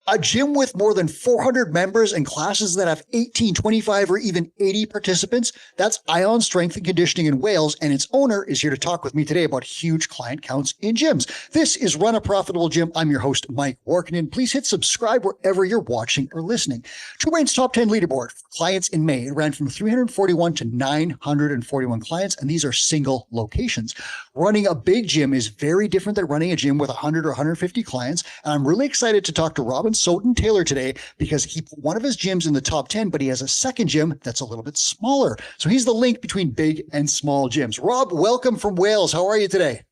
A gym with more than 400 members and classes that have 18, 25, or even 80 participants. That's Ion Strength and Conditioning in Wales, and its owner is here to talk with me today about huge client counts in gyms. This is Run a Profitable Gym. I'm your host, Mike Warkentin. Please hit subscribe wherever you're watching or listening. TrueBrain's Top 10 leaderboard for clients in May. It ran from 341 to 941 clients, and these are single locations. Running a big gym is very different than running a gym with 100 or 150 clients, and I'm really excited to talk to Robin Sowden-Taylor today because he put one of his gyms in the top 10, but he has a second gym that's a little bit smaller. So he's the link between big and small gyms. Rob, welcome from Wales. How are you today?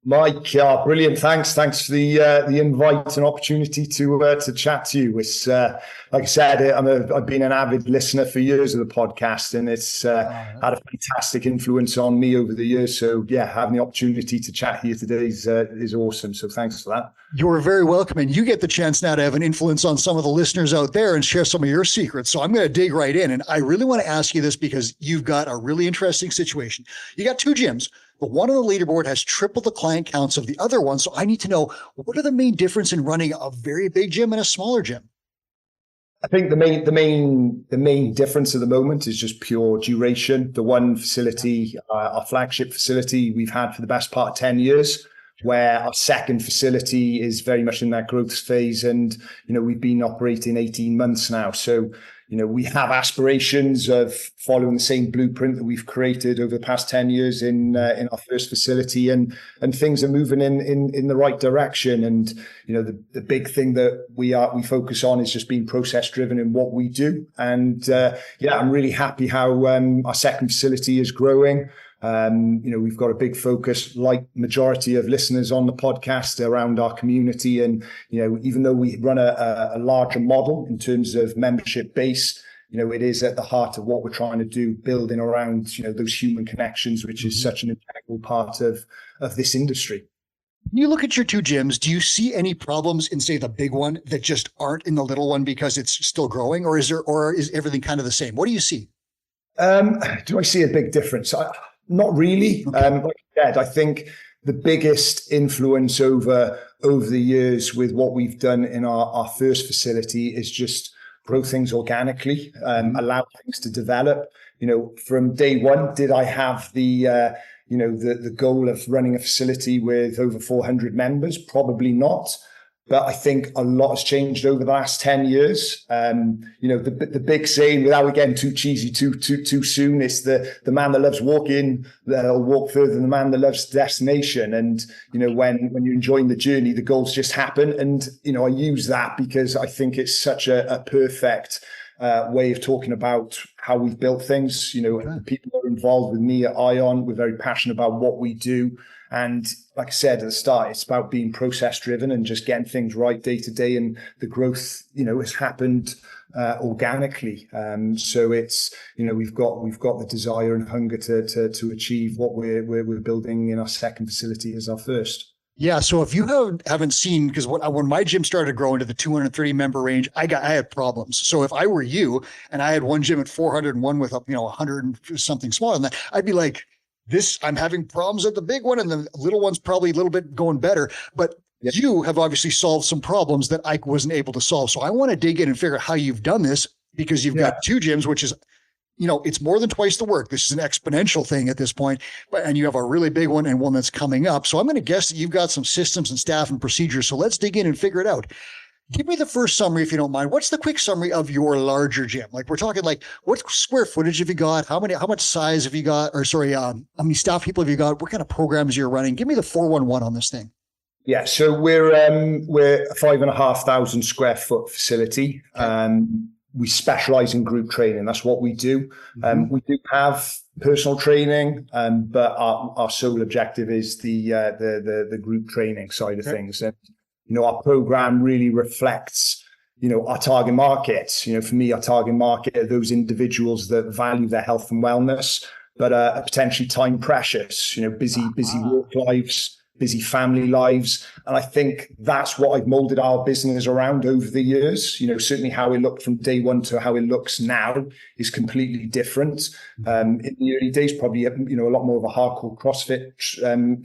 Mike, brilliant. Thanks for the invite and opportunity to chat to you. It's like I said, I've been an avid listener for years of the podcast, and it's had a fantastic influence on me over the years. So yeah, having the opportunity to chat here today is awesome. So thanks for that. You're very welcome, and you get the chance now to have an influence on some of the listeners out there and share some of your secrets. So I'm going to dig right in, and I really want to ask you this because you've got a really interesting situation. You got two gyms. But one on the leaderboard has triple the client counts of the other one. So I need to know, what are the main difference in running a very big gym and a smaller gym? I think the main difference at the moment is just pure duration. The one facility, our flagship facility, we've had for the best part of 10 years, where our second facility is very much in that growth phase. And, we've been operating 18 months now. So, we have aspirations of following the same blueprint that we've created over the past 10 years in our first facility, and things are moving in the right direction. And, the big thing that we focus on is just being process driven in what we do. And I'm really happy how our second facility is growing. We've got a big focus, like majority of listeners on the podcast, around our community. And, even though we run a larger model in terms of membership base, it is at the heart of what we're trying to do, building around, those human connections, which is such an integral part of this industry. When you look at your two gyms, do you see any problems in, say, the big one that just aren't in the little one because it's still growing, or is everything kind of the same? What do you see? Do I see a big difference? Not really. Okay. Like I said, I think the biggest influence over the years with what we've done in our first facility is just grow things organically, allow things to develop. From day one, did I have the goal of running a facility with over 400 members? Probably not. But I think a lot has changed over the last 10 years. The big saying, without getting too cheesy too soon, is the man that loves walking will walk further than the man that loves destination. And, when you're enjoying the journey, the goals just happen. And, I use that because I think it's such a perfect way of talking about how we've built things. The people that are involved with me at Ion, we're very passionate about what we do. And like I said at the start, it's about being process driven and just getting things right day to day. And the growth, has happened organically. So it's, we've got the desire and hunger to achieve what we're building in our second facility as our first. Yeah. So if you haven't seen, because when my gym started growing to the 230 member range, I had problems. So if I were you and I had one gym at 400 and one with 100 and something smaller than that, I'd be like, I'm having problems at the big one, and the little one's probably a little bit going better. But you have obviously solved some problems that I wasn't able to solve. So I want to dig in and figure out how you've done this, because you've got two gyms, which is, it's more than twice the work. This is an exponential thing at this point, and you have a really big one and one that's coming up. So I'm going to guess that you've got some systems and staff and procedures. So let's dig in and figure it out. Give me the first summary, if you don't mind. What's the quick summary of your larger gym? Like, we're talking like, what square footage have you got? How much size have you got? Or sorry, how many staff people have you got? What kind of programs you're running? Give me the 411 on this thing. Yeah, so we're a 5,500 square foot facility. We specialize in group training. That's what we do. We do have personal training, but our sole objective is the group training side of things. And our program really reflects, our target markets. For me, our target market are those individuals that value their health and wellness, but are potentially time precious, busy work lives, busy family lives. And I think that's what I've molded our business around over the years. Certainly how it looked from day one to how it looks now is completely different. In the early days, probably, a lot more of a hardcore CrossFit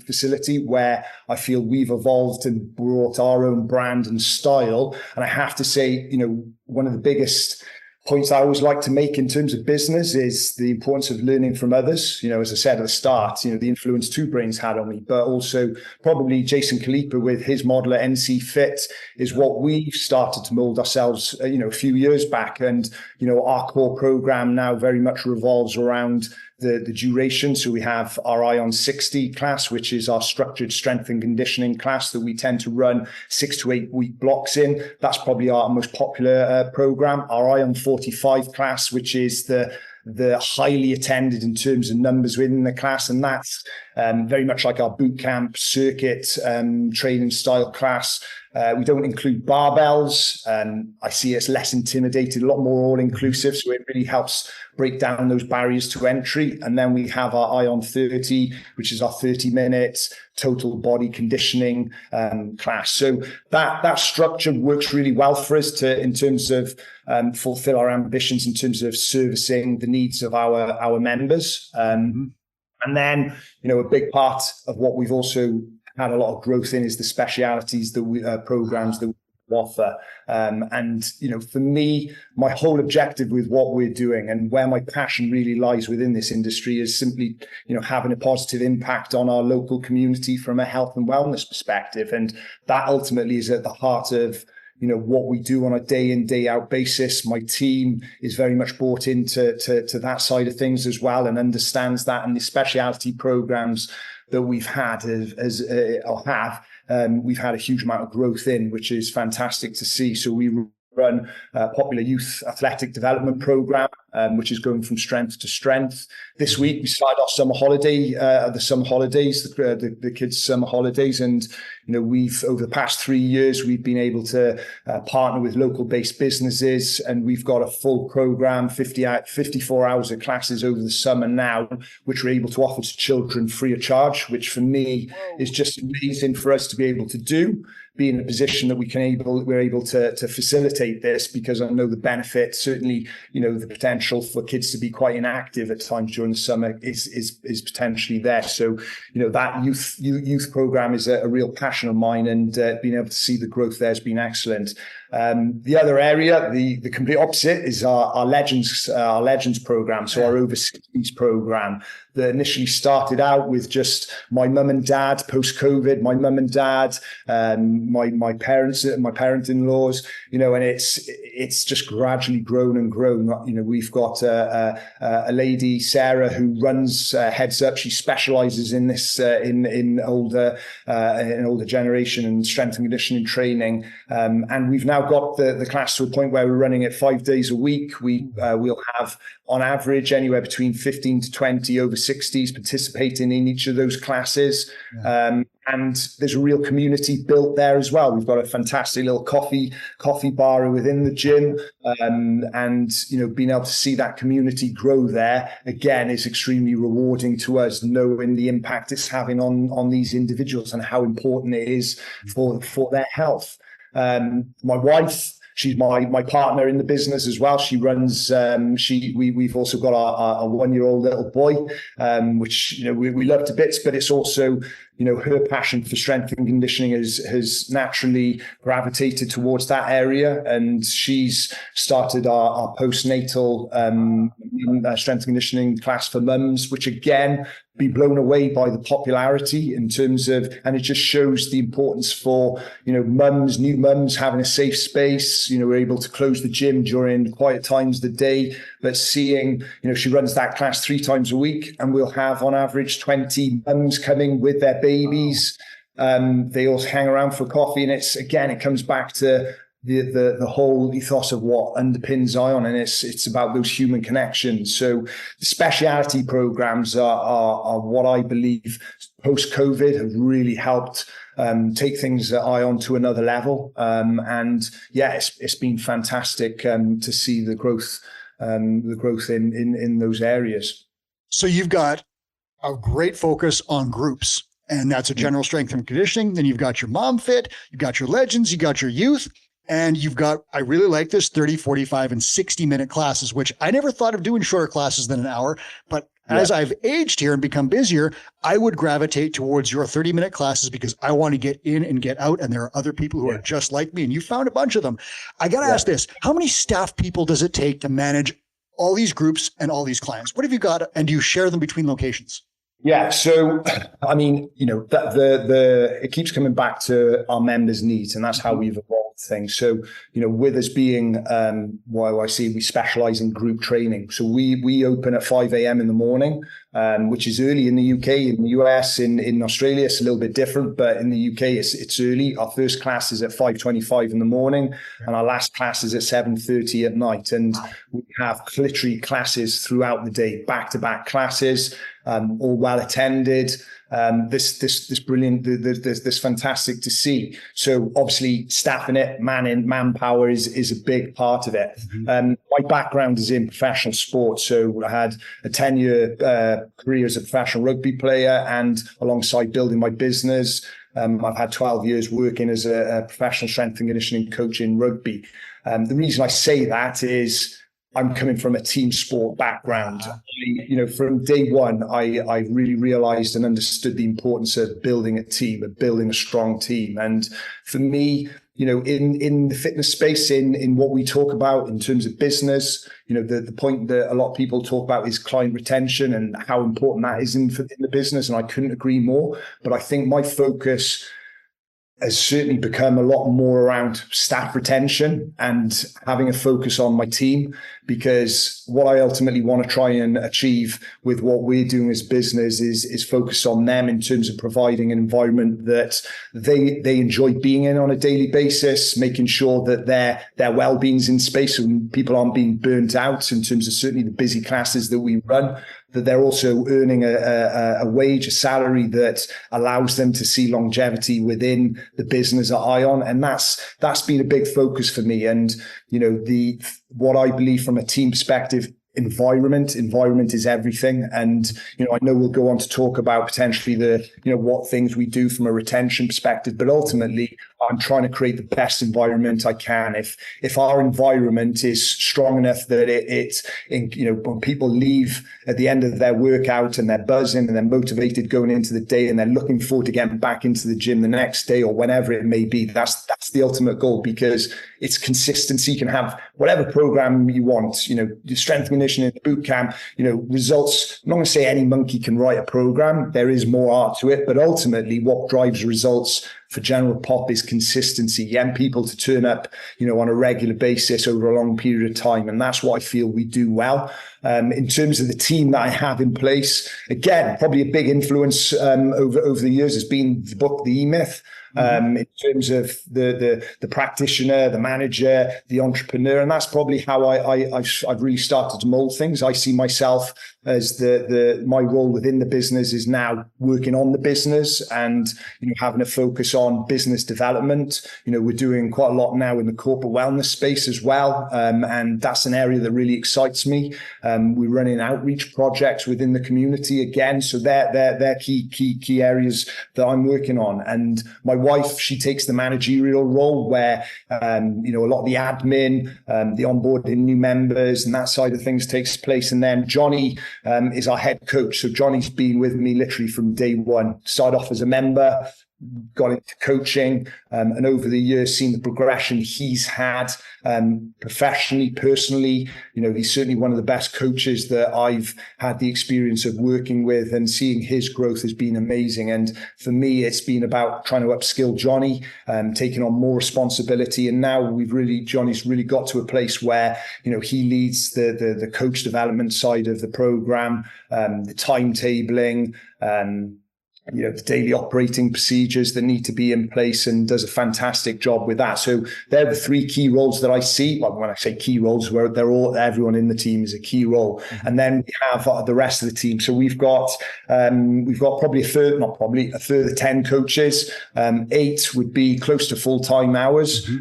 facility, where I feel we've evolved and brought our own brand and style. And I have to say, one of the biggest points I always like to make in terms of business is the importance of learning from others. As I said at the start, the influence Two Brains had on me, but also probably Jason Khalipa with his model at NC Fit is what we've started to mold ourselves, a few years back. And, our core program now very much revolves around the duration. So we have our Ion 60 class, which is our structured strength and conditioning class that we tend to run 6 to 8 week blocks in. That's probably our most popular program. Our Ion 45 class, which is the highly attended in terms of numbers within the class. And that's very much like our boot camp circuit training style class. We don't include barbells. I see it's less intimidated, a lot more all-inclusive. So it really helps break down those barriers to entry. And then we have our Ion 30, which is our 30-minute total body conditioning class. So that structure works really well for us in terms of fulfill our ambitions in terms of servicing the needs of our members. And then, a big part of what we've also had a lot of growth in is the specialities that we programs that we offer. For me, my whole objective with what we're doing and where my passion really lies within this industry is simply, having a positive impact on our local community from a health and wellness perspective. And that ultimately is at the heart of what we do on a day in, day out basis. My team is very much bought into that side of things as well, and understands that. And the specialty programs that we've had we've had a huge amount of growth in, which is fantastic to see. So we run a popular youth athletic development program, which is going from strength to strength. This week we started our summer holiday, the kids' summer holidays, and we've over the past 3 years we've been able to partner with local-based businesses, and we've got a full program, 54 hours of classes over the summer now, which we're able to offer to children free of charge, which for me is just amazing for us to be able to do. Be in a position that we're able to facilitate this, because I know the benefit, certainly, the potential for kids to be quite inactive at times during the summer is potentially there. So, that youth program is a real passion of mine, and being able to see the growth there has been excellent. The other area, the complete opposite, is our Legends program. So our over 60s program that initially started out with just my mum and dad post-COVID, my mum and dad, my parent-in-laws, and it's just gradually grown and grown. We've got a lady, Sarah, who heads up. She specializes in this in older generation and strength and conditioning training, and we've now got the class to a point where we're running it 5 days a week. We'll have on average anywhere between 15 to 20 over 60s participating in each of those classes. And there's a real community built there as well. We've got a fantastic little coffee bar within the gym. And being able to see that community grow there, again, is extremely rewarding to us, knowing the impact it's having on these individuals and how important it is for their health. My wife, she's my partner in the business as well. She runs. We've also got our 1-year-old little boy, which we love to bits. But it's also her passion for strength and conditioning has naturally gravitated towards that area, and she's started our postnatal strength and conditioning class for mums, which again, be blown away by the popularity in terms of, and it just shows the importance for new mums having a safe space. We're able to close the gym during quiet times of the day, but seeing she runs that class 3 times a week, and we'll have on average 20 mums coming with their babies. They also hang around for coffee, and it comes back to the whole ethos of what underpins Ion, and it's about those human connections. So the specialty programs are what I believe post-COVID have really helped take things at Ion to another level. It's been fantastic to see the growth in those areas. So you've got a great focus on groups. And that's a general strength and conditioning. Then you've got your mom fit, you've got your legends, you got your youth, and you've got, I really like this 30, 45, and 60-minute classes, which I never thought of doing shorter classes than an hour. But as I've aged here and become busier, I would gravitate towards your 30-minute classes because I want to get in and get out. And there are other people who are just like me. And you found a bunch of them. I got to ask this, how many staff people does it take to manage all these groups and all these clients? What have you got? And do you share them between locations? Yeah. So, I mean, that it keeps coming back to our members' needs, and that's how we've evolved things. So, with us being, why I say we specialize in group training. So we open at 5 a.m. in the morning, which is early in the UK. In the US, in Australia, it's a little bit different, but in the UK, it's early. Our first class is at 5:25 in the morning, and our last class is at 7:30 at night. And we have literally classes throughout the day, back-to-back classes. All well attended. This brilliant, this fantastic to see. So obviously staffing it, manpower is a big part of it. My background is in professional sports. So I had a 10-year career as a professional rugby player, and alongside building my business, I've had 12 years working as a professional strength and conditioning coach in rugby. The reason I say that is I'm coming from a team sport background. From day one, I really realized and understood the importance of building a team, of building a strong team. And for me, in the fitness space, in what we talk about in terms of business, the point that a lot of people talk about is client retention and how important that is in the business. And I couldn't agree more. But I think my focus has certainly become a lot more around staff retention and having a focus on my team, because what I ultimately want to try and achieve with what we're doing as business is focus on them in terms of providing an environment that they enjoy being in on a daily basis, making sure that their well-being's in space and people aren't being burnt out in terms of certainly the busy classes that we run, that they're also earning a wage, a salary that allows them to see longevity within the business at Ion. And that's been a big focus for me. And, what I believe from a team perspective, environment is everything. And, I know we'll go on to talk about potentially what things we do from a retention perspective, but ultimately I'm trying to create the best environment I can. If our environment is strong enough that when people leave at the end of their workout and they're buzzing and they're motivated going into the day and they're looking forward to getting back into the gym the next day or whenever it may be, that's the ultimate goal, because it's consistency. You can have whatever program you want, your strength and conditioning, boot camp, results. I'm not going to say any monkey can write a program. There is more art to it, but ultimately what drives results for general pop is consistency, getting people to turn up, on a regular basis over a long period of time. And that's what I feel we do well. In terms of the team that I have in place, again, probably a big influence over the years has been the book, The E-Myth. In terms of the practitioner, the manager, the entrepreneur. And that's probably how I've really started to mold things. I see myself as my role within the business is now working on the business and, having a focus on business development. We're doing quite a lot now in the corporate wellness space as well. And that's an area that really excites me. We're running outreach projects within the community again. So they're key areas that I'm working on. And my wife, she takes the managerial role where, a lot of the admin, the onboarding new members and that side of things takes place. And then Johnny is our head coach. So Johnny's been with me literally from day one. Started off as a member, got into coaching, and over the years seen the progression he's had professionally, personally. He's certainly one of the best coaches that I've had the experience of working with, and seeing his growth has been amazing. And for me, it's been about trying to upskill Johnny, taking on more responsibility. And now Johnny's really got to a place where, he leads the coach development side of the program, the timetabling, the daily operating procedures that need to be in place, and does a fantastic job with that. So they're the three key roles that I see. Well, when I say key roles, where everyone in the team is a key role. And then we have the rest of the team. So we've got probably a further 10 coaches. 8 would be close to full-time hours.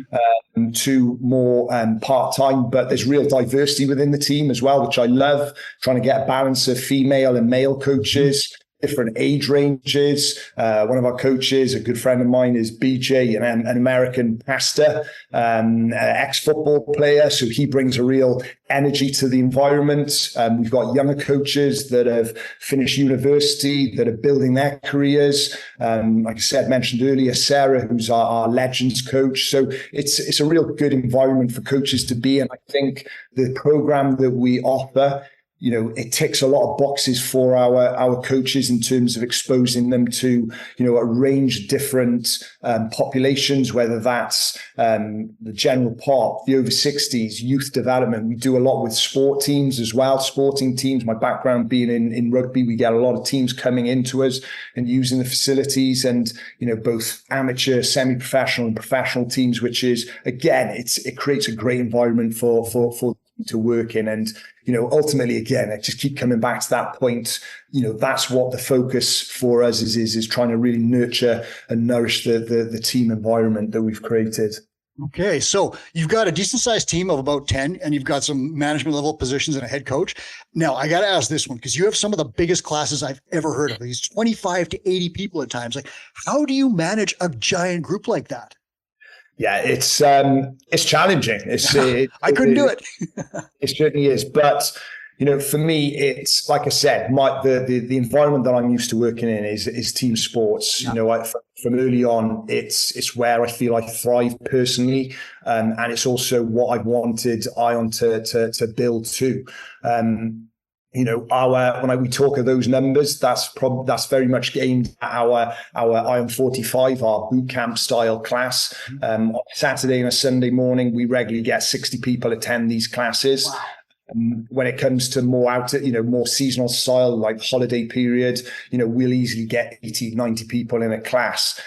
2 more part-time, but there's real diversity within the team as well, which I love, trying to get a balance of female and male coaches. different age ranges. One of our coaches, a good friend of mine, is BJ, an American pastor, ex-football player. So he brings a real energy to the environment. We've got younger coaches that have finished university, that are building their careers. Like I said, mentioned earlier, Sarah, who's our Legends coach. So it's a real good environment for coaches to be in. I think the program that we offer, it ticks a lot of boxes for our coaches in terms of exposing them to, a range of different populations, whether that's the general part, the over 60s, youth development. We do a lot with sport teams as well, sporting teams. My background being in rugby, we get a lot of teams coming into us and using the facilities, and, both amateur, semi-professional and professional teams, which is, again, it creates a great environment for to work in. And, ultimately, again, I just keep coming back to that point. That's what the focus for us is trying to really nurture and nourish the team environment that we've created. Okay. So you've got a decent sized team of about 10, and you've got some management level positions and a head coach. Now I got to ask this one, because you have some of the biggest classes I've ever heard of, these 25 to 80 people at times. Like, how do you manage a giant group like that? Yeah, it's challenging. I couldn't do it. It certainly is. But, for me, it's like I said, the environment that I'm used to working in is team sports. Yeah. From early on, it's where I feel I thrive personally, and it's also what I've wanted Ion to build too. When we talk of those numbers, that's very much aimed at our Ion 45, our boot camp style class. On a Saturday and a Sunday morning, we regularly get 60 people attend these classes. Wow. When it comes to more more seasonal style, like holiday period, we'll easily get 80, 90 people in a class.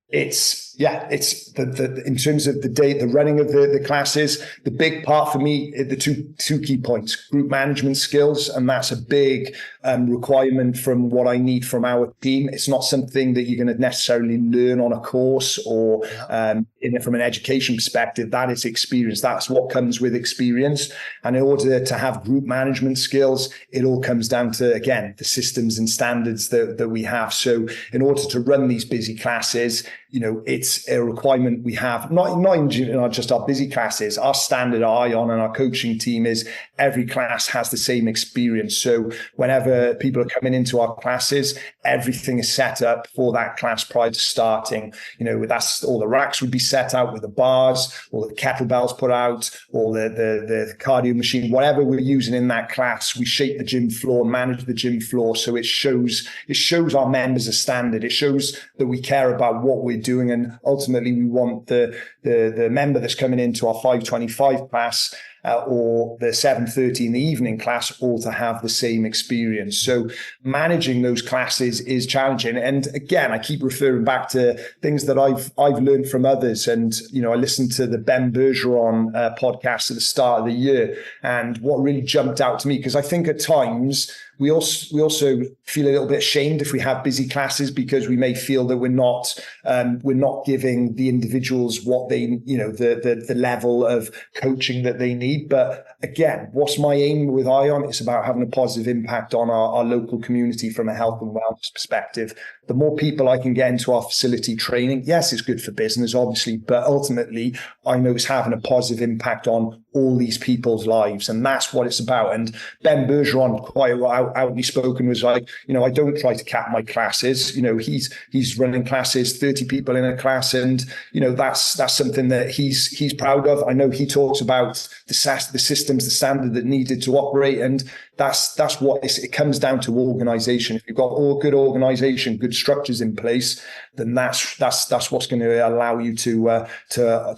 It's the in terms of the running of the classes, the big part for me, the two key points: group management skills, and that's a big requirement from what I need from our team. It's not something that you're going to necessarily learn on a course or from an education perspective. That is experience. That's what comes with experience. And in order to have group management skills, it all comes down to, again, the systems and standards that we have. So in order to run these busy classes, it's a requirement we have, not in just our busy classes. Our standard Ion and our coaching team is every class has the same experience. So whenever people are coming into our classes, everything is set up for that class prior to starting. That's all the racks would be set out with the bars, all the kettlebells put out, all the cardio machine, whatever we're using in that class. We shape the gym floor, manage the gym floor, so it shows our members a standard. It shows that we care about what we're doing, and ultimately we want the member that's coming into our 525 class or the 7:30 in the evening class all to have the same experience. So managing those classes is challenging. And again, I keep referring back to things that I've learned from others. And, I listened to the Bergeron podcast at the start of the year. And what really jumped out to me, because I think at times we also feel a little bit ashamed if we have busy classes, because we may feel that we're not giving the individuals what they, the level of coaching that they need. But again, what's my aim with Ion? It's about having a positive impact on our local community from a health and wellness perspective. The more people I can get into our facility training, yes, it's good for business, obviously, but ultimately I know it's having a positive impact on all these people's lives. And that's what it's about. And Ben Bergeron, quite outly spoken, was like, I don't try to cap my classes. He's running classes, 30 people in a class. And, that's something that he's proud of. I know he talks about the systems, the standard that needed to operate. And that's what it comes down to: organization. If you've got all good organization, good structures in place, then that's what's going to allow you to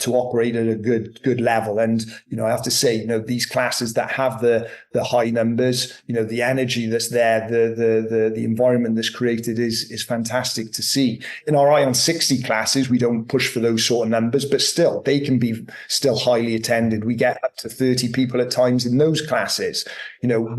operate at a good level. And I have to say, these classes that have the high numbers, the energy that's there, the environment that's created is fantastic to see. In our Ion 60 classes, we don't push for those sort of numbers, but still they can be still highly attended. We get up to 30 people at times in those classes.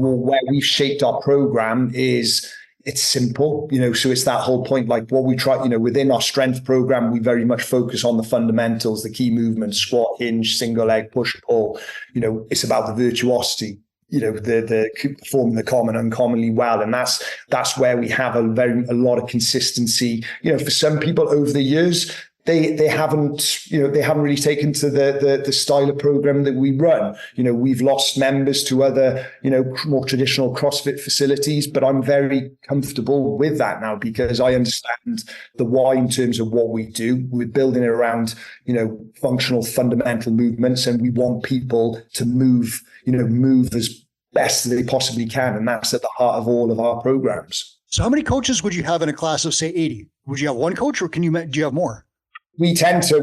Where we've shaped our program is, it's simple, so it's that whole point, like what we try, within our strength program, we very much focus on the fundamentals, the key movements: squat, hinge, single leg, push, pull. It's about the virtuosity. the performing the common uncommonly well, and that's where we have a lot of consistency. For some people over the years, they haven't really taken to the style of program that we run. We've lost members to other more traditional CrossFit facilities, but I'm very comfortable with that now because I understand the why in terms of what we do. We're building it around functional fundamental movements, and we want people to move as best as they possibly can, and that's at the heart of all of our programs. So how many coaches would you have in a class of, say, 80? Would you have one coach, or do you have more? We tend to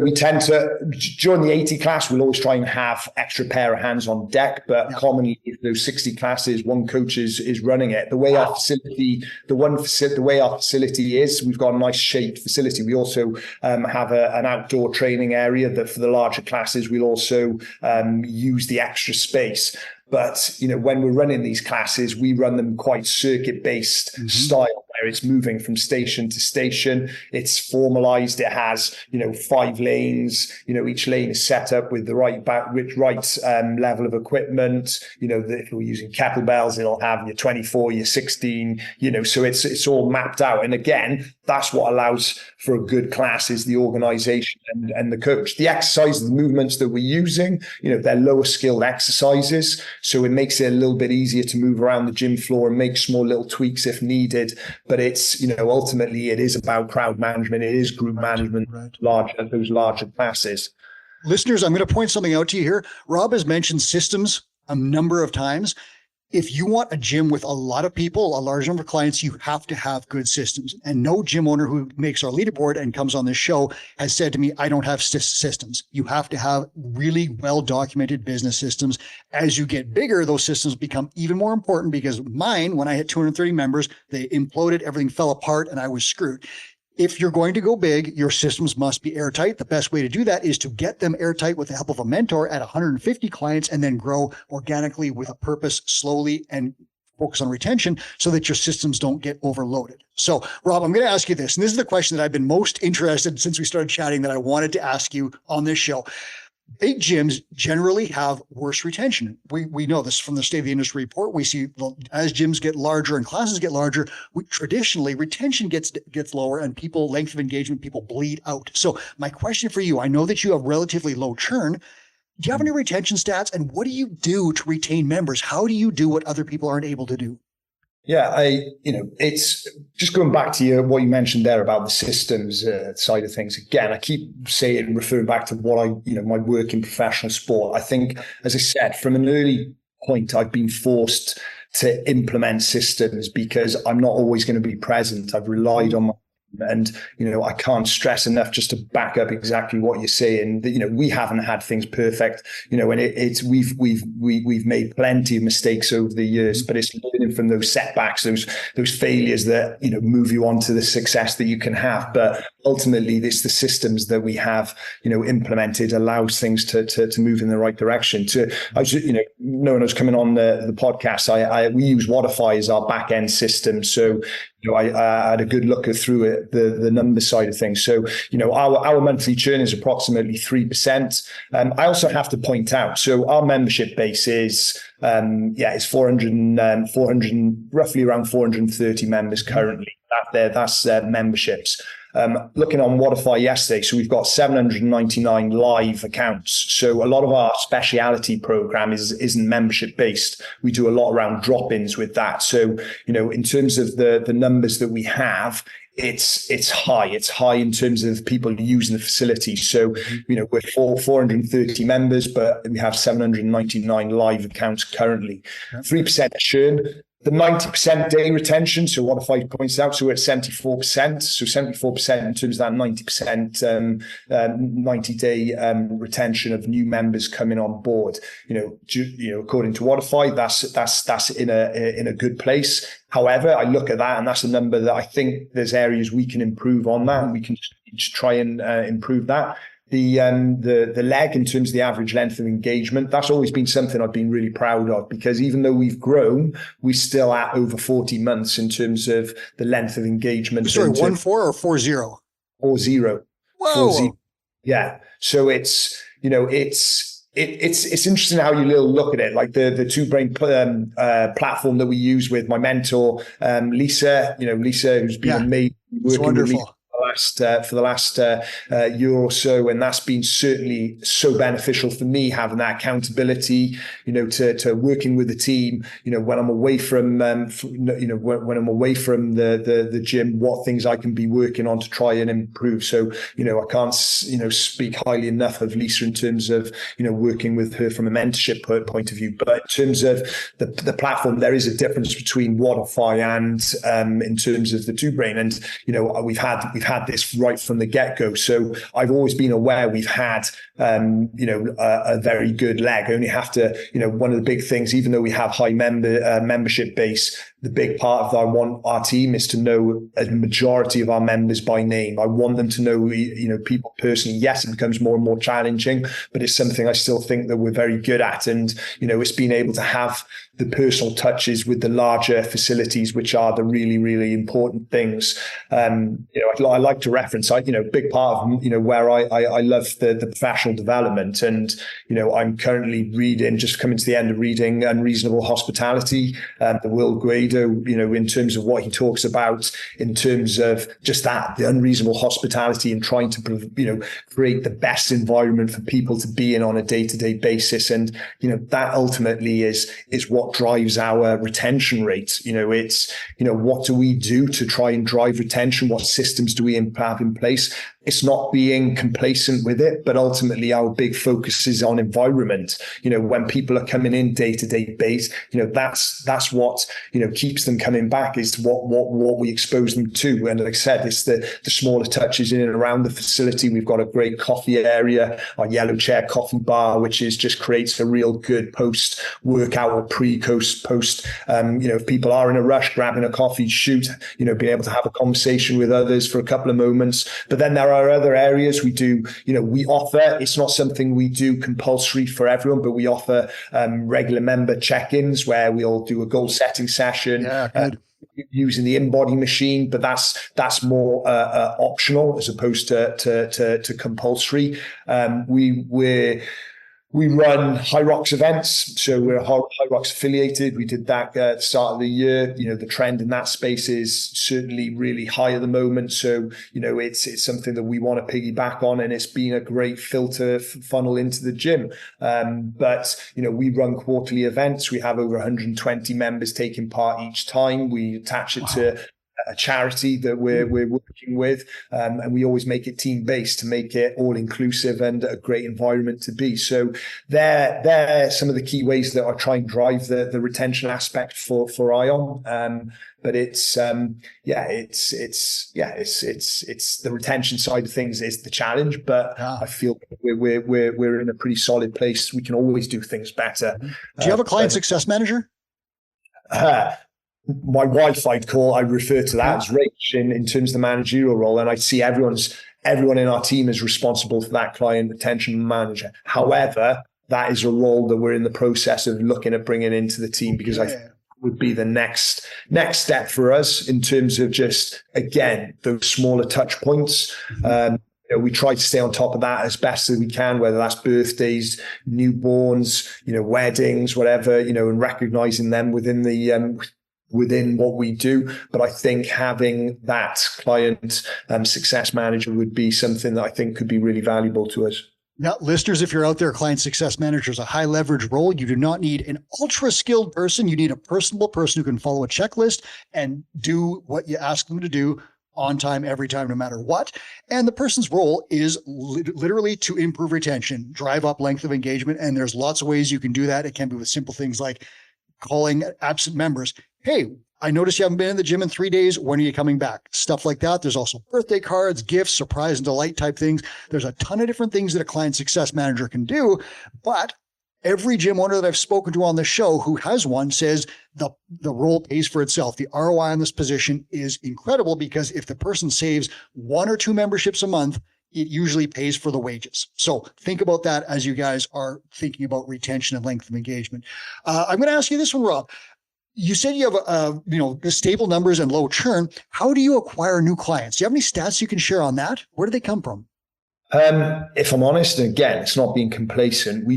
during the 80 class, we'll always try and have extra pair of hands on deck, but commonly those 60 classes, one coach is running it. The way our facility is, we've got a nice shaped facility. We also have an outdoor training area that for the larger classes, we'll also use the extra space. But, when we're running these classes, we run them quite circuit-based style, where it's moving from station to station. It's formalized. It has, 5 lanes. Each lane is set up with the right level of equipment. If we're using kettlebells, it'll have your 24, your 16, so it's all mapped out. And again, that's what allows for a good class is the organization and the coach. The exercises, the movements that we're using, they're lower skilled exercises. So it makes it a little bit easier to move around the gym floor and make small little tweaks if needed. But it's, ultimately it is about crowd management. It is group management, those larger classes. Listeners, I'm going to point something out to you here. Rob has mentioned systems a number of times. If you want a gym with a lot of people, a large number of clients, you have to have good systems. And no gym owner who makes our leaderboard and comes on this show has said to me, I don't have systems. You have to have really well-documented business systems. As you get bigger, those systems become even more important, because mine, when I hit 230 members, they imploded, everything fell apart, and I was screwed. If you're going to go big, your systems must be airtight. The best way to do that is to get them airtight with the help of a mentor at 150 clients, and then grow organically with a purpose slowly and focus on retention so that your systems don't get overloaded. So, Rob, I'm going to ask you this, and this is the question that I've been most interested in since we started chatting that I wanted to ask you on this show. Big gyms generally have worse retention. We know this from the State of the Industry report. We see as gyms get larger and classes get larger, traditionally retention gets lower, and length of engagement, people bleed out. So my question for you, I know that you have relatively low churn. Do you have any retention stats, and what do you do to retain members? How do you do what other people aren't able to do? Yeah, it's just going back to what you mentioned there about the systems side of things. Again, I keep saying, referring back to what my work in professional sport. I think, as I said, from an early point, I've been forced to implement systems because I'm not always going to be present. I've relied on my And, I can't stress enough just to back up exactly what you're saying that, we haven't had things perfect, and we've made plenty of mistakes over the years, but it's learning from those setbacks, those failures that, move you on to the success that you can have. But ultimately it's the systems that we have, implemented allows things to move in the right direction. When I was coming on the podcast, we use Wodify as our back end system. So, I had a good look through it, the number side of things. So, our monthly churn is approximately 3%. I also have to point out, so our membership base is 400, roughly around 430 members currently. That's memberships. Looking on Wodify yesterday, so we've got 799 live accounts. So a lot of our speciality program isn't membership based. We do a lot around drop-ins with that. So, in terms of the numbers that we have, it's high. It's high in terms of people using the facility. So, we're 430 members, but we have 799 live accounts currently. 3% churn. The 90% day retention, so what if I points out, so we're at 74%, so 74% in terms of that 90%, 90-day retention of new members coming on board. According to Wodify, that's in a good place. However, I look at that and that's a number that I think there's areas we can improve on that, and we can just try and improve that. The leg in terms of the average length of engagement, that's always been something I've been really proud of, because even though we've grown, we're still at over 40 months in terms of the length of engagement. Sorry, 1-4 or 40? 40. Whoa. 40. Yeah. So it's It's interesting how you look at it, like the Two Brain platform that we use with my mentor, Lisa. Lisa, who's been amazing working with me for the last year or so, and that's been certainly so beneficial for me, having that accountability, to working with the team, when I'm away from when I'm away from the gym, what things I can be working on to try and improve. So I can't speak highly enough of Lisa in terms of working with her from a mentorship point of view. But in terms of the platform, there is a difference between Wodify and in terms of the Two Brain, and we've had this right from the get-go. So I've always been aware we've had a very good leg. I only have to, one of the big things, even though we have high membership base, the big part of that I want our team is to know a majority of our members by name. I want them to know, people personally. Yes, it becomes more and more challenging, but it's something I still think that we're very good at. And, it's being able to have the personal touches with the larger facilities, which are the really, really important things. I like to reference, big part of, where I love the professional development. And, I'm currently just coming to the end of reading Unreasonable Hospitality, the Will Guido, in terms of what he talks about in terms of just that, the unreasonable hospitality and trying to, create the best environment for people to be in on a day-to-day basis. And, that ultimately is what drives our retention rate. It's, what do we do to try and drive retention? What systems do we have in place? It's not being complacent with it, but ultimately our big focus is on environment. When people are coming in day-to-day base, that's what, keeps them coming back, is what we expose them to. And like I said, it's the smaller touches in and around the facility. We've got a great coffee area, our yellow chair coffee bar, which just creates a real good post-workout or post. If people are in a rush, grabbing a coffee, being able to have a conversation with others for a couple of moments. But then there are other areas we do, we offer, it's not something we do compulsory for everyone, but we offer regular member check-ins where we'll do a goal setting session. Using the in-body machine, but that's more optional as opposed to compulsory. We run High Rocks events, so we're High Rocks affiliated. We did that at the start of the year. The trend in that space is certainly really high at the moment. So, it's something that we want to piggyback on, and it's been a great filter funnel into the gym. But we run quarterly events. We have over 120 members taking part each time. We attach it to a charity that we're working with, and we always make it team-based to make it all-inclusive and a great environment to be. So they're some of the key ways that I try and drive the retention aspect for ION. But it's the retention side of things is the challenge. But I feel we're in a pretty solid place. We can always do things better. Do you have a client success manager? My wife, I refer to that as Rach in terms of the managerial role. And I see everyone in our team is responsible for that client retention manager. However, that is a role that we're in the process of looking at bringing into the team, because I think it would be the next step for us in terms of just, again, those smaller touch points. We try to stay on top of that as best as we can, whether that's birthdays, newborns, weddings, whatever, and recognizing them within what we do. But I think having that client success manager would be something that I think could be really valuable to us. Now, listeners, if you're out there, client success manager is a high leverage role. You do not need an ultra skilled person. You need a personable person who can follow a checklist and do what you ask them to do on time, every time, no matter what. And the person's role is literally to improve retention, drive up length of engagement. And there's lots of ways you can do that. It can be with simple things like calling absent members. Hey, I noticed you haven't been in the gym in 3 days. When are you coming back? Stuff like that. There's also birthday cards, gifts, surprise and delight type things. There's a ton of different things that a client success manager can do. But every gym owner that I've spoken to on the show who has one says the role pays for itself. The ROI on this position is incredible, because if the person saves 1 or 2 memberships a month, it usually pays for the wages. So think about that as you guys are thinking about retention and length of engagement. I'm going to ask you this one, Rob. You said you have stable numbers and low churn. How do you acquire new clients? Do you have any stats you can share on that? Where do they come from? If I'm honest, and again, it's not being complacent.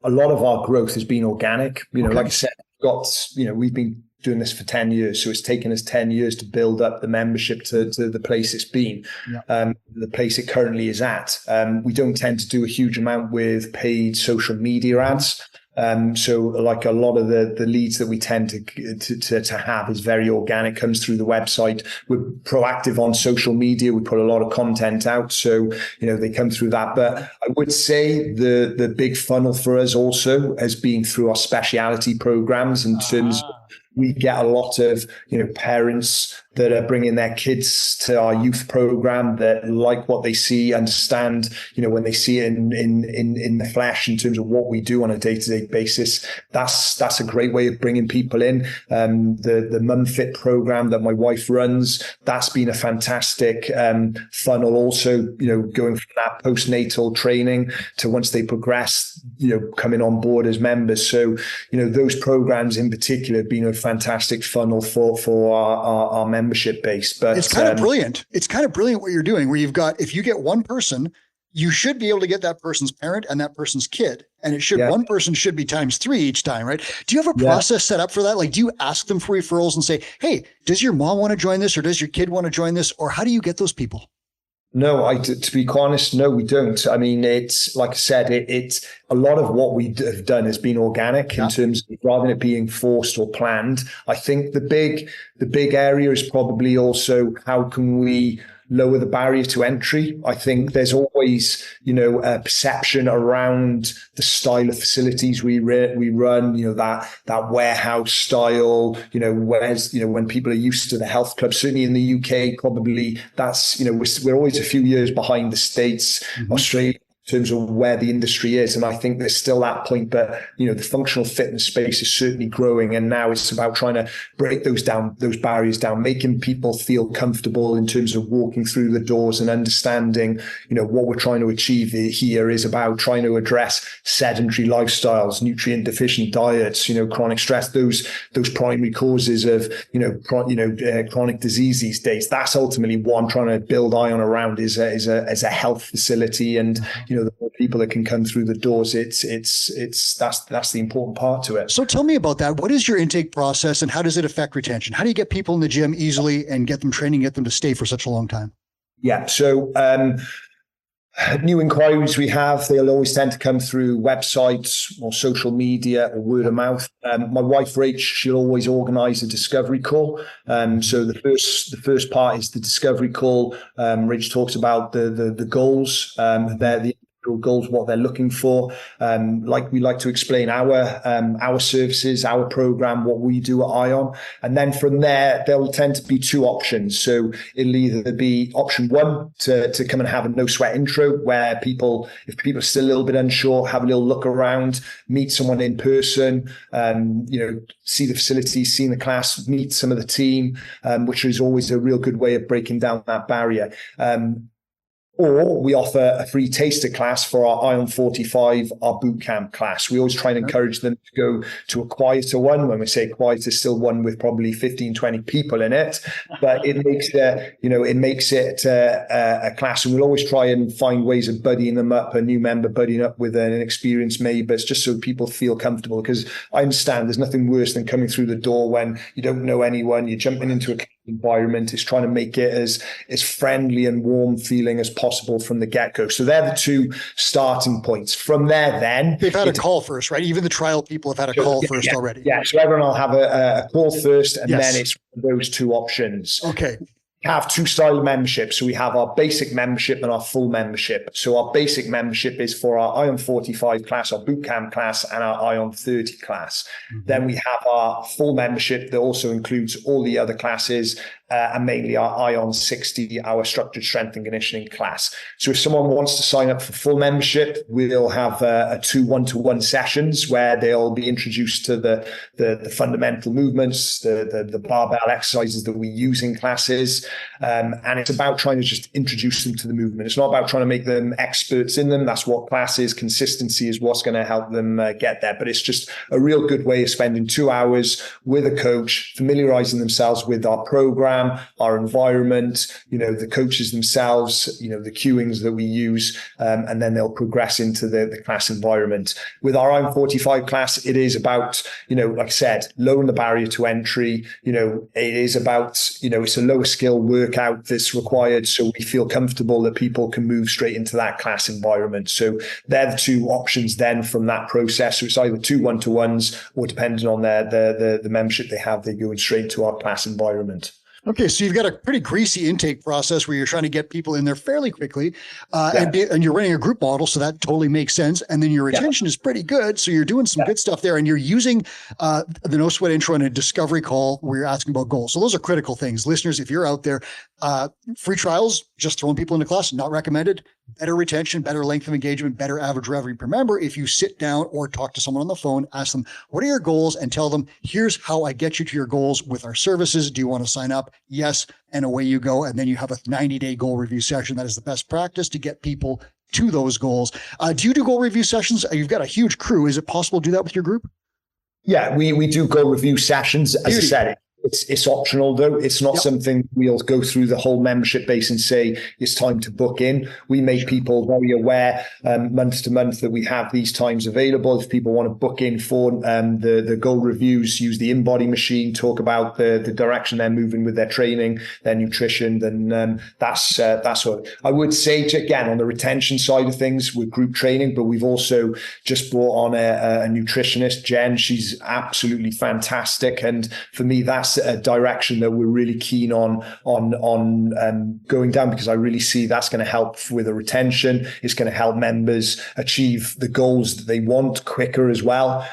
A lot of our growth has been organic. Like I said, we've been doing this for 10 years. So it's taken us 10 years to build up the membership to the place it's been, the place it currently is at. We don't tend to do a huge amount with paid social media ads. So like a lot of the leads that we tend to have is very organic, comes through the website. We're proactive on social media. We put a lot of content out. So, they come through that. But I would say the big funnel for us also has been through our speciality programs in terms of we get a lot of, parents that are bringing their kids to our youth program that like what they see, understand, when they see it in the flesh in terms of what we do on a day-to-day basis. That's a great way of bringing people in. The Mum Fit program that my wife runs, that's been a fantastic funnel also, going from that postnatal training to once they progress, coming on board as members. So, those programs in particular have been a fantastic funnel for our membership base. But it's kind of brilliant. It's kind of brilliant what you're doing, where if you get one person, you should be able to get that person's parent and that person's kid. And one person should be times 3 each time, right? Do you have a process set up for that? Like, do you ask them for referrals and say, hey, does your mom want to join this? Or does your kid want to join this? Or how do you get those people? No, to be honest, no, we don't. I mean, it's like I said, it's a lot of what we have done has been organic in terms of rather than it being forced or planned. I think the big area is probably also how can we lower the barrier to entry. I think there's always, a perception around the style of facilities we run, that warehouse style, when people are used to the health club, certainly in the UK, probably that's, we're always a few years behind the States, Australia, in terms of where the industry is. And I think there's still that point, but the functional fitness space is certainly growing. And now it's about trying to break those barriers down, making people feel comfortable in terms of walking through the doors and understanding, what we're trying to achieve here is about trying to address sedentary lifestyles, nutrient deficient diets, chronic stress, those primary causes of, chronic disease these days. That's ultimately what I'm trying to build ION around is a health facility. And, the more people that can come through the doors, that's the important part to it. So tell me about that. What is your intake process and how does it affect retention? How do you get people in the gym easily and get them training, get them to stay for such a long time? Yeah. So, new inquiries we have, they'll always tend to come through websites or social media or word of mouth. My wife, Rach, she'll always organize a discovery call. So the first part is the discovery call. Rach talks about the goals, the goals, what they're looking for. Like we like to explain our services, our program, what we do at ION. And then from there, there'll tend to be 2 options. So it'll either be option 1 to come and have a no sweat intro where if people are still a little bit unsure, have a little look around, meet someone in person, see the facility, see the class, meet some of the team, which is always a real good way of breaking down that barrier. Or we offer a free taster class for our ION 45, our boot camp class. We always try and encourage them to go to a quieter one. When we say quieter, still one with probably 15, 20 people in it, but it makes it a class. And we'll always try and find ways of buddying them up, a new member buddying up with an experienced member, just so people feel comfortable. Because I understand there's nothing worse than coming through the door when you don't know anyone, you're jumping into a environment. Is trying to make it as friendly and warm feeling as possible from the get-go. So they're the 2 starting points. From there, then they've had a call first, right? Even the trial people have had a call first already. Yeah. So everyone will have a call first, and then it's those 2 options. Okay. Have 2 style memberships. So we have our basic membership and our full membership. So our basic membership is for our ION 45 class, our bootcamp class, and our ION 30 class. Then we have our full membership that also includes all the other classes, and mainly our ION 60, our structured strength and conditioning class. So if someone wants to sign up for full membership, we'll have 2 one-to-one sessions where they'll be introduced to the fundamental movements, the barbell exercises that we use in classes. And it's about trying to just introduce them to the movement. It's not about trying to make them experts in them. That's what class is. Consistency is what's going to help them get there. But it's just a real good way of spending 2 hours with a coach, familiarizing themselves with our program, program, our environment, the coaches themselves, the cueings that we use, and then they'll progress into the class environment. With our I'm 45 class, it is about, like I said, lowering the barrier to entry. It is about, it's a lower skill workout that's required, so we feel comfortable that people can move straight into that class environment. So they're the two options then from that process. So it's either 2 1-to-1s, or depending on the membership they have, they're going straight into our class environment. Okay, so you've got a pretty greasy intake process where you're trying to get people in there fairly quickly, and you're running a group model, so that totally makes sense. And then your retention is pretty good, so you're doing some good stuff there, and you're using the No Sweat intro and a discovery call where you're asking about goals. So those are critical things. Listeners, if you're out there, free trials, just throwing people into class, not recommended. Better retention, better length of engagement, better average revenue per member if you sit down or talk to someone on the phone, ask them, what are your goals? And tell them, here's how I get you to your goals with our services. Do you want to sign up? Yes. And away you go. And then you have a 90-day goal review session. That is the best practice to get people to those goals. Do you do goal review sessions? You've got a huge crew. Is it possible to do that with your group? Yeah, we do goal review sessions. As I said, it's optional though. It's not something we'll go through the whole membership base and say it's time to book in. We make people very aware month to month that we have these times available. If people want to book in for the goal reviews, use the InBody machine, talk about the direction they're moving with their training, their nutrition, then that's what I would say. Again, on the retention side of things with group training, but we've also just brought on a nutritionist, Jen. She's absolutely fantastic, and for me, that's a direction that we're really keen on going down, because I really see that's going to help with the retention. It's going to help members achieve the goals that they want quicker as well.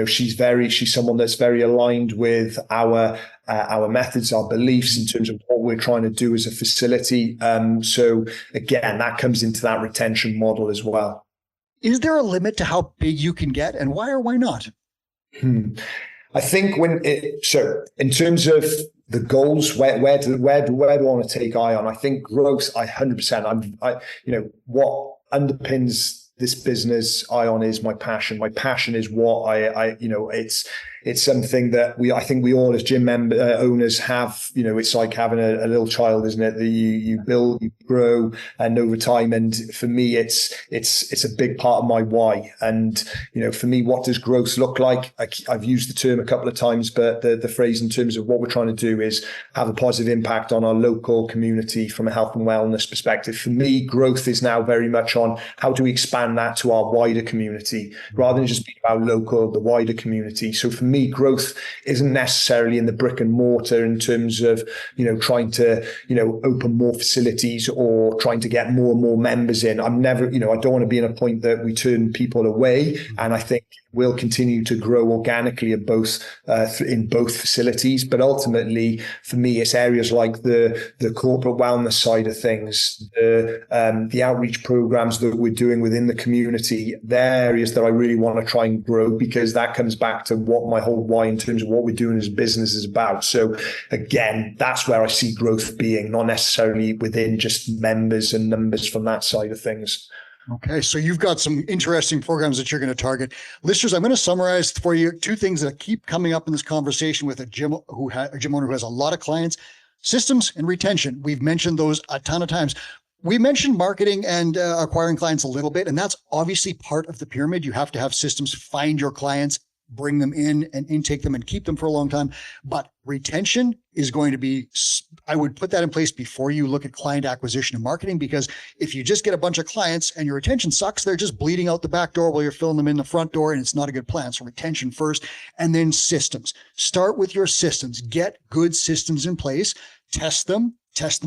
She's someone that's very aligned with our methods, our beliefs in terms of what we're trying to do as a facility. So again, that comes into that retention model as well. Is there a limit to how big you can get, and why or why not? I think in terms of the goals, where do I want to take Ion? I think growth, 100%. What underpins this business, Ion, is my passion. My passion is what it's something that I think we all as gym owners have. It's like having a little child, isn't it? That you build, you grow, and over time. And for me, it's a big part of my why. And for me, what does growth look like? I've used the term a couple of times, but the phrase in terms of what we're trying to do is have a positive impact on our local community from a health and wellness perspective. For me, growth is now very much on how do we expand that to our wider community, rather than just being about the wider community. So for me, growth isn't necessarily in the brick and mortar in terms of, trying to, open more facilities or trying to get more and more members in. I'm never, I don't want to be in a point that we turn people away. And I think we'll continue to grow organically in both facilities. But ultimately, for me, it's areas like the corporate wellness side of things, the outreach programs that we're doing within the community. They're areas that I really want to try and grow, because that comes back to what my whole why in terms of what we're doing as a business is about. So again, that's where I see growth being, not necessarily within just members and numbers from that side of things. Okay, so you've got some interesting programs that you're going to target. Listeners, I'm going to summarize for you two things that keep coming up in this conversation with a gym owner who has a lot of clients: systems and retention. We've mentioned those a ton of times. We mentioned marketing and acquiring clients a little bit, and that's obviously part of the pyramid. You have to have systems, find your clients, bring them in and intake them and keep them for a long time. But retention is going to be, I would put that in place before you look at client acquisition and marketing, because if you just get a bunch of clients and your retention sucks, they're just bleeding out the back door while you're filling them in the front door, and it's not a good plan. So retention first, and then systems. Start with your systems. Get good systems in place, test them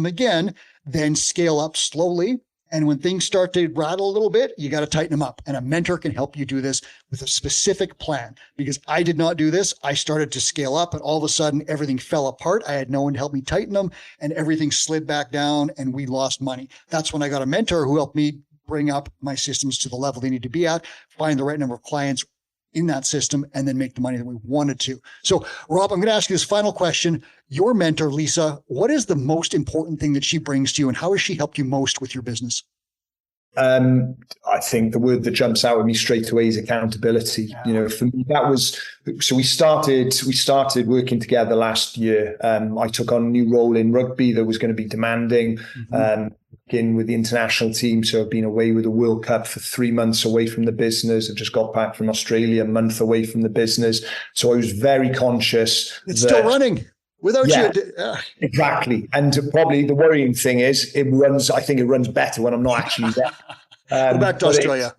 again, then scale up slowly. And when things start to rattle a little bit, you got to tighten them up. And a mentor can help you do this with a specific plan, because I did not do this. I started to scale up, and all of a sudden everything fell apart. I had no one to help me tighten them, and everything slid back down, and we lost money. That's when I got a mentor who helped me bring up my systems to the level they need to be at, find the right number of clients in that system, and then make the money that we wanted to. So, Rob, I'm going to ask you this final question. Your mentor, Lisa, what is the most important thing that she brings to you, and how has she helped you most with your business? I think the word that jumps out at me straight away is accountability. Yeah. You know, for me, that was, so we started working together last year. I took on a new role in rugby that was going to be demanding, in with the international team. So I've been away with the World Cup for 3 months away from the business. I've just got back from Australia, a month away from the business. So I was very conscious. It's still running. Without you. Exactly. And probably the worrying thing is I think it runs better when I'm not actually there. Go back to Australia.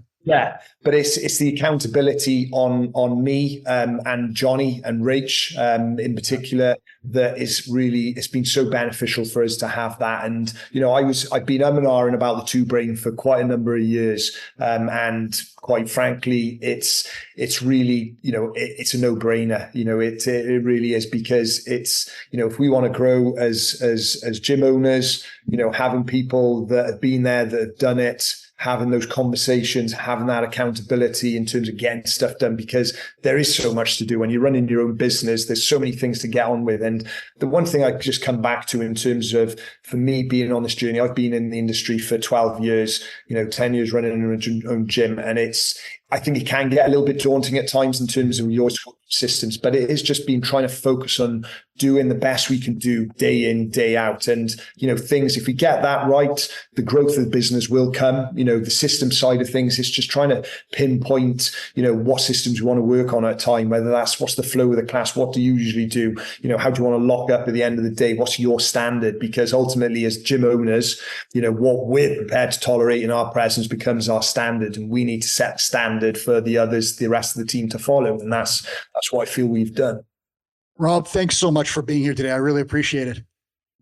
But it's the accountability on me and Johnny and Rach in particular that is really, it's been so beneficial for us to have that. And you know, I've been and ahhing about the two brain for quite a number of years, and quite frankly, it's really, you know, it's a no-brainer. You know, it really is, because it's, you know, if we want to grow as gym owners, you know, having people that have been there, that have done it, having those conversations, having that accountability in terms of getting stuff done, because there is so much to do when you're running your own business. There's so many things to get on with. And the one thing I just come back to in terms of, for me, being on this journey, I've been in the industry for 12 years, you know, 10 years running an own gym. And I think it can get a little bit daunting at times in terms of your systems, but it is just been trying to focus on doing the best we can do day in, day out. And, you know, things, if we get that right, the growth of the business will come. You know, the system side of things is just trying to pinpoint, you know, what systems we want to work on at a time, whether that's what's the flow of the class, what do you usually do, you know, how do you want to lock up at the end of the day, what's your standard? Because ultimately, as gym owners, you know, what we're prepared to tolerate in our presence becomes our standard, and we need to set the standard for the others, the rest of the team to follow. And that's what I feel we've done. Rob, thanks so much for being here today. I really appreciate it.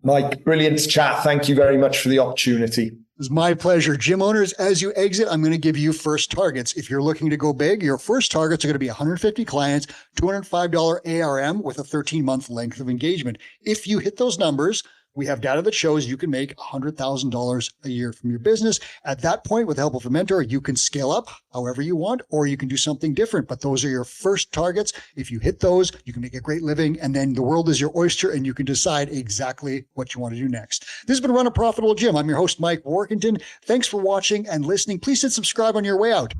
Mike, brilliant chat. Thank you very much for the opportunity. It was my pleasure. Gym owners, as you exit, I'm going to give you first targets. If you're looking to go big, your first targets are going to be 150 clients, $205 ARM with a 13-month length of engagement. If you hit those numbers, we have data that shows you can make $100,000 a year from your business. At that point, with the help of a mentor, you can scale up however you want, or you can do something different. But those are your first targets. If you hit those, you can make a great living, and then the world is your oyster, and you can decide exactly what you want to do next. This has been Run a Profitable Gym. I'm your host, Mike Warkentin. Thanks for watching and listening. Please hit subscribe on your way out.